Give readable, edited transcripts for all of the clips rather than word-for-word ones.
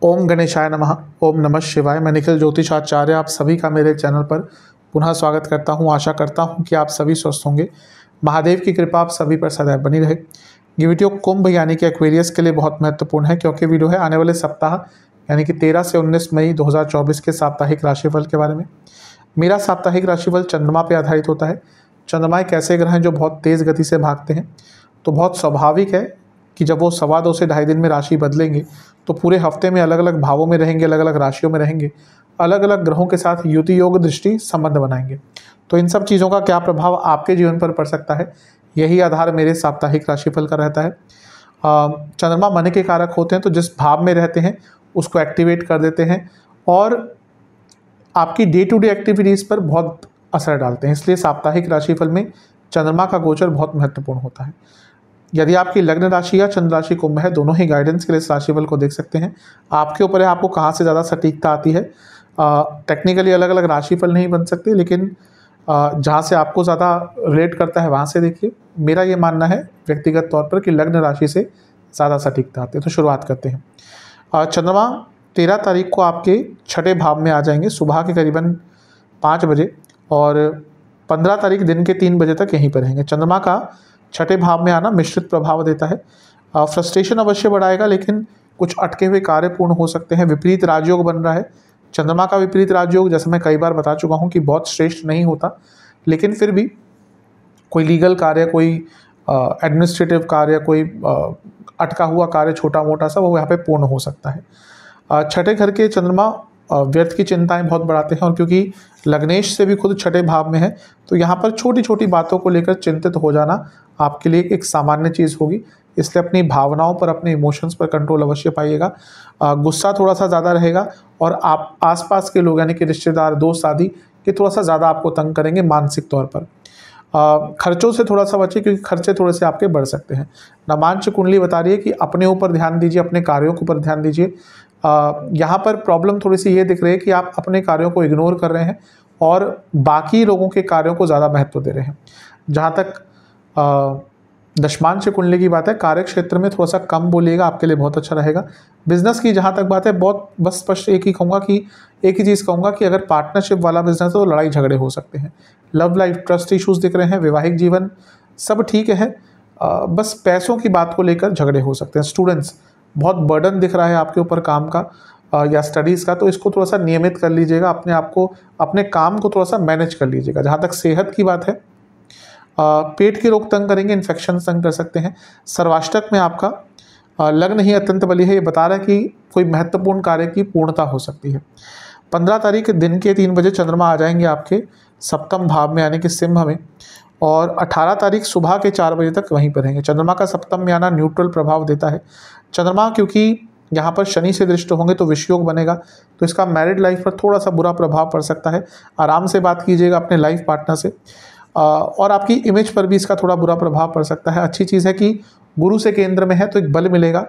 ओम गणेशाय नमः। ओम नमः शिवाय। मैं निखिल ज्योतिषाचार्य आप सभी का मेरे चैनल पर पुनः स्वागत करता हूं। आशा करता हूं कि आप सभी स्वस्थ होंगे। महादेव की कृपा आप सभी पर सदैव बनी रहे। ये वीडियो कुंभ यानी कि एक्वेरियस के लिए बहुत महत्वपूर्ण है, क्योंकि वीडियो है आने वाले सप्ताह यानी कि 13 से 19 मई 2024 के साप्ताहिक राशिफल के बारे में। मेरा साप्ताहिक राशिफल चंद्रमा पर आधारित होता है। चंद्रमा एक ऐसे ग्रह हैं जो बहुत तेज़ गति से भागते हैं, तो बहुत स्वाभाविक है कि जब वो 2.25 से 2.5 दिन में राशि बदलेंगे तो पूरे हफ्ते में अलग अलग भावों में रहेंगे, अलग अलग राशियों में रहेंगे, अलग अलग ग्रहों के साथ युति योग दृष्टि संबंध बनाएंगे। तो इन सब चीज़ों का क्या प्रभाव आपके जीवन पर पड़ सकता है, यही आधार मेरे साप्ताहिक राशिफल का रहता है। चंद्रमा मन के कारक होते हैं, तो जिस भाव में रहते हैं उसको एक्टिवेट कर देते हैं और आपकी डे टू डे एक्टिविटीज़ पर बहुत असर डालते हैं। इसलिए साप्ताहिक राशिफल में चंद्रमा का गोचर बहुत महत्वपूर्ण होता है। यदि आपकी लग्न राशि या चंद्र राशि कुंभ है, दोनों ही गाइडेंस के लिए इस राशिफल को देख सकते हैं। आपके ऊपर है आपको कहाँ से ज़्यादा सटीकता आती है। टेक्निकली अलग अलग राशिफल नहीं बन सकते, लेकिन जहाँ से आपको ज़्यादा रिलेट करता है वहाँ से देखिए। मेरा ये मानना है व्यक्तिगत तौर पर कि लग्न राशि से ज़्यादा सटीकता आती है। तो शुरुआत करते हैं। चंद्रमा 13 तारीख को आपके छठे भाव में आ जाएंगे सुबह के करीबन 5 बजे, और 15 तारीख दिन के 3 बजे तक यहीं पर रहेंगे। चंद्रमा का छठे भाव में आना मिश्रित प्रभाव देता है। फ्रस्ट्रेशन अवश्य बढ़ाएगा, लेकिन कुछ अटके हुए कार्य पूर्ण हो सकते हैं। विपरीत राजयोग बन रहा है। चंद्रमा का विपरीत राजयोग, जैसे मैं कई बार बता चुका हूं कि बहुत श्रेष्ठ नहीं होता, लेकिन फिर भी कोई लीगल कार्य, कोई एडमिनिस्ट्रेटिव कार्य, कोई अटका हुआ कार्य छोटा मोटा सा, वो यहाँ पे पूर्ण हो सकता है। छठे घर के चंद्रमा व्यर्थ की चिंताएं बहुत बढ़ाते हैं, और क्योंकि लग्नेश से भी खुद छठे भाव में है, तो यहाँ पर छोटी छोटी बातों को लेकर चिंतित हो जाना आपके लिए एक सामान्य चीज़ होगी। इसलिए अपनी भावनाओं पर, अपने इमोशंस पर कंट्रोल अवश्य पाइएगा। गुस्सा थोड़ा सा ज़्यादा रहेगा, और आप आसपास के लोग यानी कि रिश्तेदार, दोस्त आदि ये थोड़ा सा ज़्यादा आपको तंग करेंगे मानसिक तौर पर। खर्चों से थोड़ा सा बचिए, क्योंकि खर्चे थोड़े से आपके बढ़ सकते हैं। नवांश कुंडली बता रही है कि अपने ऊपर ध्यान दीजिए, अपने कार्यों के ऊपर ध्यान दीजिए। यहाँ पर प्रॉब्लम थोड़ी सी ये दिख रही है कि आप अपने कार्यों को इग्नोर कर रहे हैं और बाकी लोगों के कार्यों को ज़्यादा महत्व दे रहे हैं। जहाँ तक दशमांश कुंडली की बात है, कार्य क्षेत्र में थोड़ा सा कम बोलिएगा, आपके लिए बहुत अच्छा रहेगा। बिजनेस की जहाँ तक बात है, बहुत बस स्पष्ट एक ही चीज़ कहूँगा कि अगर पार्टनरशिप वाला बिजनेस है तो लड़ाई झगड़े हो सकते हैं। लव लाइफ, ट्रस्ट इश्यूज दिख रहे हैं। वैवाहिक जीवन सब ठीक है, बस पैसों की बात को लेकर झगड़े हो सकते हैं। स्टूडेंट्स, बहुत बर्डन दिख रहा है आपके ऊपर काम का या स्टडीज़ का, तो इसको थोड़ा सा नियमित कर लीजिएगा। अपने आप को, अपने काम को थोड़ा सा मैनेज कर लीजिएगा। जहाँ तक सेहत की बात है, पेट के रोग तंग करेंगे, इन्फेक्शन तंग कर सकते हैं। सर्वाष्टक में आपका लग्न ही अत्यंत बली है, ये बता रहा है कि कोई महत्वपूर्ण कार्य की पूर्णता हो सकती है। 15 तारीख दिन के 3 बजे चंद्रमा आ जाएंगे आपके सप्तम भाव में यानी कि सिंह में, और 18 तारीख सुबह के 4 बजे तक वहीं पर रहेंगे। चंद्रमा का सप्तम में आना न्यूट्रल प्रभाव देता है। चंद्रमा क्योंकि यहाँ पर शनि से दृष्ट होंगे तो विषयोग बनेगा, तो इसका मैरिड लाइफ पर थोड़ा सा बुरा प्रभाव पड़ सकता है। आराम से बात कीजिएगा अपने लाइफ पार्टनर से, और आपकी इमेज पर भी इसका थोड़ा बुरा प्रभाव पड़ सकता है। अच्छी चीज़ है कि गुरु से केंद्र में है तो एक बल मिलेगा।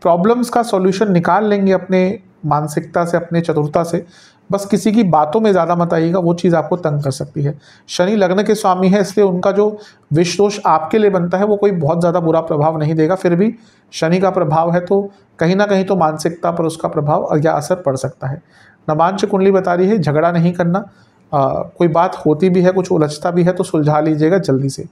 प्रॉब्लम्स का सॉल्यूशन निकाल लेंगे अपने मानसिकता से, अपने चतुरता से। बस किसी की बातों में ज़्यादा मत आइएगा, वो चीज़ आपको तंग कर सकती है। शनि लग्न के स्वामी है, इसलिए उनका जो विष दोष आपके लिए बनता है वो कोई बहुत ज़्यादा बुरा प्रभाव नहीं देगा। फिर भी शनि का प्रभाव है, तो कहीं ना कहीं तो मानसिकता पर उसका प्रभाव या असर पड़ सकता है। नवांश कुंडली बता रही है झगड़ा नहीं करना। कोई बात होती भी है, कुछ उलझता भी है, तो सुलझा लीजिएगा जल्दी से।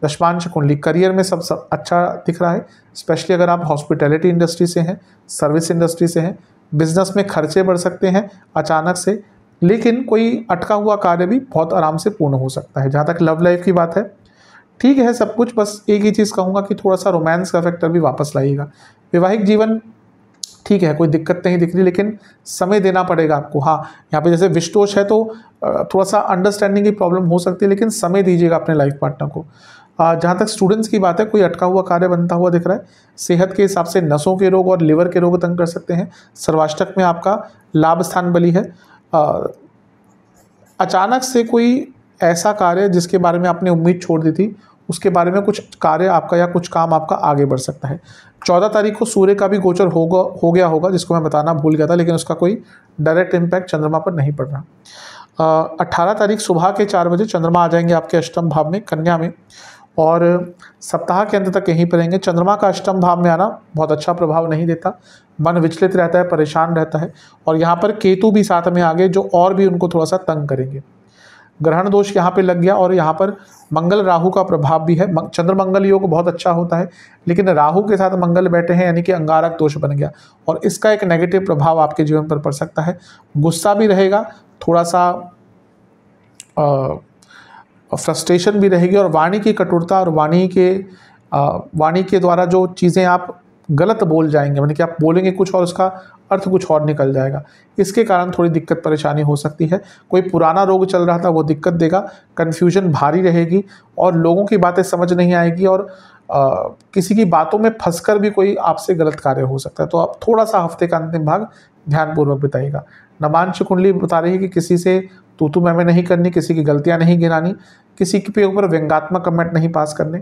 दशमांश कुंडली करियर में सब अच्छा दिख रहा है, स्पेशली अगर आप हॉस्पिटैलिटी इंडस्ट्री से हैं, सर्विस इंडस्ट्री से हैं। बिजनेस में खर्चे बढ़ सकते हैं अचानक से, लेकिन कोई अटका हुआ कार्य भी बहुत आराम से पूर्ण हो सकता है। जहाँ तक लव लाइफ की बात है, ठीक है सब कुछ, बस एक ही चीज़ कहूँगा कि थोड़ा सा रोमांस का फैक्टर भी वापस लाइएगा। वैवाहिक जीवन ठीक है, कोई दिक्कत नहीं दिख रही, लेकिन समय देना पड़ेगा आपको। हाँ, यहाँ पे जैसे विषदोष है तो थोड़ा सा अंडरस्टैंडिंग की प्रॉब्लम हो सकती है, लेकिन समय दीजिएगा अपने लाइफ पार्टनर को। जहाँ तक स्टूडेंट्स की बात है, कोई अटका हुआ कार्य बनता हुआ दिख रहा है। सेहत के हिसाब से नसों के रोग और लिवर के रोग तंग कर सकते हैं। सर्वाष्टक में आपका लाभ स्थान बली है। अचानक से कोई ऐसा कार्य जिसके बारे में आपने उम्मीद छोड़ दी थी, उसके बारे में कुछ कार्य आपका या कुछ काम आपका आगे बढ़ सकता है। 14 तारीख को सूर्य का भी गोचर हो गया होगा, जिसको मैं बताना भूल गया था, लेकिन उसका कोई डायरेक्ट इम्पैक्ट चंद्रमा पर नहीं पड़ रहा। 18 तारीख सुबह के 4 बजे चंद्रमा आ जाएंगे आपके अष्टम भाव में, कन्या में, और सप्ताह के अंत तक यहीं पर रहेंगे। चंद्रमा का अष्टम भाव में आना बहुत अच्छा प्रभाव नहीं देता, मन विचलित रहता है, परेशान रहता है। और यहाँ पर केतु भी साथ में आ गए जो और भी उनको थोड़ा सा तंग करेंगे। ग्रहण दोष यहाँ पे लग गया और यहाँ पर मंगल राहु का प्रभाव भी है। चंद्र मंगल योग बहुत अच्छा होता है, लेकिन राहु के साथ मंगल बैठे हैं यानी कि अंगारक दोष बन गया और इसका एक नेगेटिव प्रभाव आपके जीवन पर पड़ सकता है। गुस्सा भी रहेगा, थोड़ा सा फ्रस्ट्रेशन भी रहेगी और वाणी की कटुरता और वाणी के द्वारा जो चीज़ें आप गलत बोल जाएंगे, यानी कि आप बोलेंगे कुछ और उसका अर्थ कुछ और निकल जाएगा, इसके कारण थोड़ी दिक्कत परेशानी हो सकती है। कोई पुराना रोग चल रहा था वो दिक्कत देगा, कन्फ्यूजन भारी रहेगी और लोगों की बातें समझ नहीं आएगी और किसी की बातों में फंसकर भी कोई आपसे गलत कार्य हो सकता है। तो आप थोड़ा सा हफ्ते का अंतिम भाग ध्यानपूर्वक बिताइएगा। नवांश कुंडली बता रही है कि किसी से तू मैं नहीं करनी, किसी की गलतियां नहीं गिनानी, किसी के ऊपर व्यंग्यात्मक कमेंट नहीं पास करने।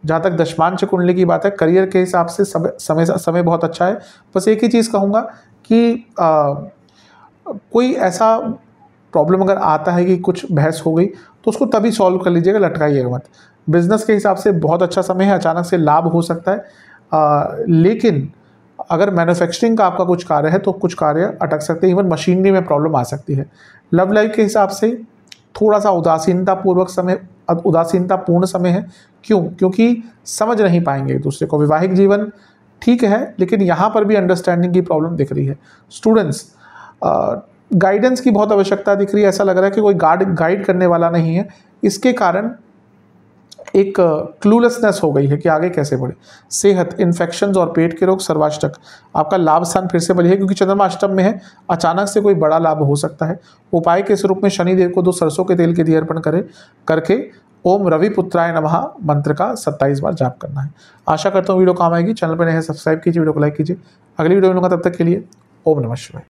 जहाँ तक दशमांश कुंडली की बात है, करियर के हिसाब से समय बहुत अच्छा है। बस एक ही चीज़ कहूँगा कि कोई ऐसा प्रॉब्लम अगर आता है कि कुछ बहस हो गई तो उसको तभी सॉल्व कर लीजिएगा, लटकाइएगा मत। बिजनेस के हिसाब से बहुत अच्छा समय है, अचानक से लाभ हो सकता है, लेकिन अगर मैन्युफैक्चरिंग का आपका कुछ कार्य है तो कुछ कार्य अटक सकते हैं, इवन मशीनरी में प्रॉब्लम आ सकती है। लव लाइफ के हिसाब से थोड़ा सा उदासीनतापूर्ण समय है। क्यों? क्योंकि समझ नहीं पाएंगे एक दूसरे को। वैवाहिक जीवन ठीक है, लेकिन यहाँ पर भी अंडरस्टैंडिंग की प्रॉब्लम दिख रही है। स्टूडेंट्स, गाइडेंस की बहुत आवश्यकता दिख रही है। ऐसा लग रहा है कि कोई गाइड करने वाला नहीं है, इसके कारण एक क्लूलेसनेस हो गई है कि आगे कैसे बढ़े। सेहत, इन्फेक्शंस और पेट के रोग, सर्वाष्टक। आपका लाभ स्थान फिर से बढ़िया है क्योंकि चंद्रमा अष्टम में है, अचानक से कोई बड़ा लाभ हो सकता है। उपाय के स्वरूप में शनिदेव को 2 सरसों के तेल की दिया अर्पण करके ओम रवि पुत्राय नमः मंत्र का 27 बार जाप करना है। आशा करता हूँ वीडियो काम आएगी। चैनल पर नए हैं सब्सक्राइब कीजिए, वीडियो को लाइक कीजिए। अगली वीडियो मिलूंगा, तब तक के लिए ओम नमः शिवाय।